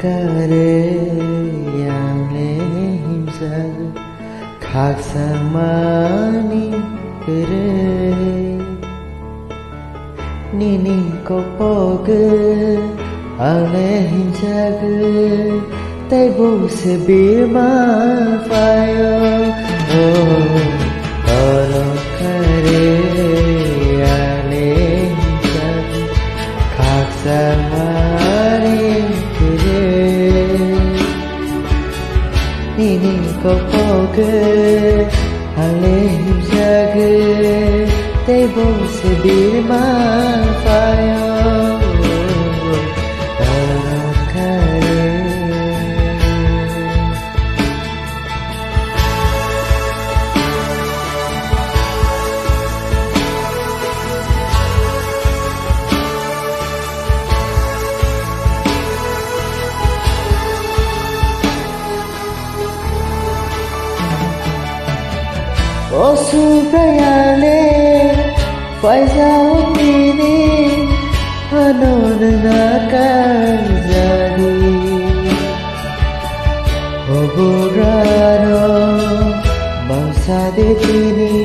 kare yang lehim sag khak samani kere nini ko pog ang lehim sag tay bo se birma fayo oro kare yang lehim sag khak samani nini ko pog ang lehim sag tay bo se birma fayo oro kare O subrayale faizao tini anon nakal jadi O burano bangsa de tini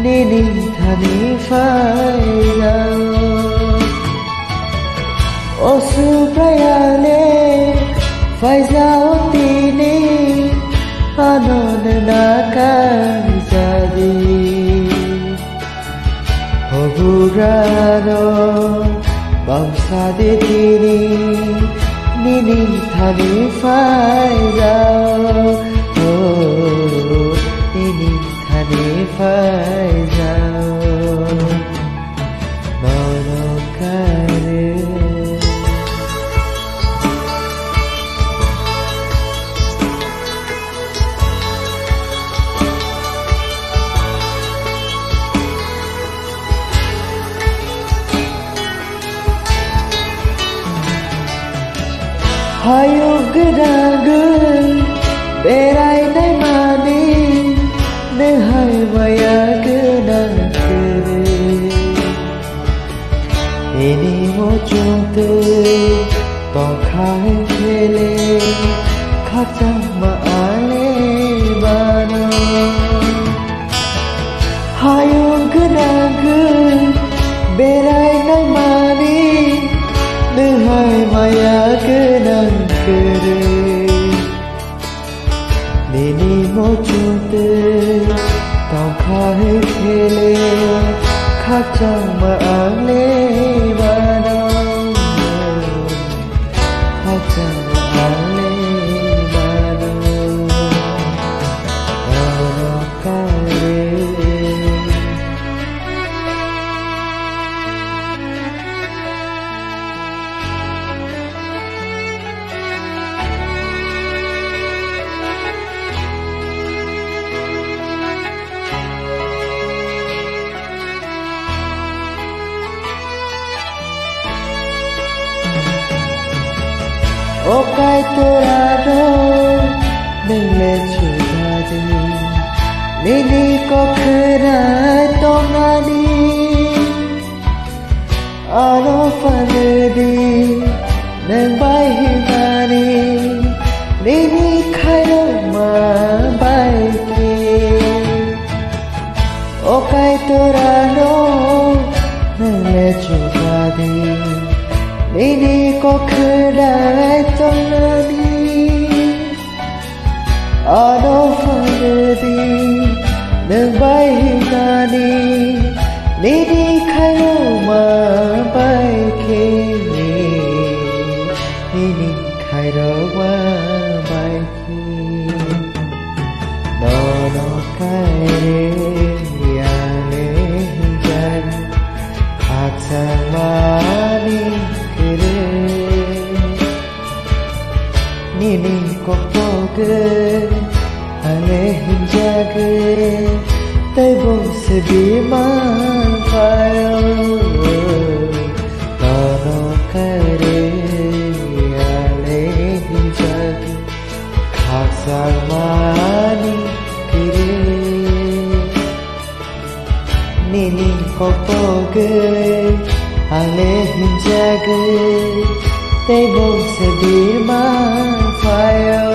nini thani faizao O subrayale faizao tini anon nakal jadi O burano bangsa de tini nini thani faizao nini thani faizao oro kare Hayung gedagel berai nai mani nehai maya genang kere ini mo chungte tong khai khele khata ma ale bana Hayung gedagel berai nai mani nehai maya genang kere nini mo chute tong khai khele khak chang ma ale bana khak chang ma ale bana oro kare O kai torado nile chudadi nini ko khera tonani aro faledi nang bai himani nini khayo ma bai ke O kai torado nile chudadi nini ko khera tonani aro faledi nang bai himani nini khayo ma bai ke nini khayo ma bai ke no kare ya lehim sag khak samani nini ko pog ang lehim sag tay bo se birma fayo oro kare ang lehim sag khak samani kere nini ko pog ang lehim sag tay mong sa di man fayo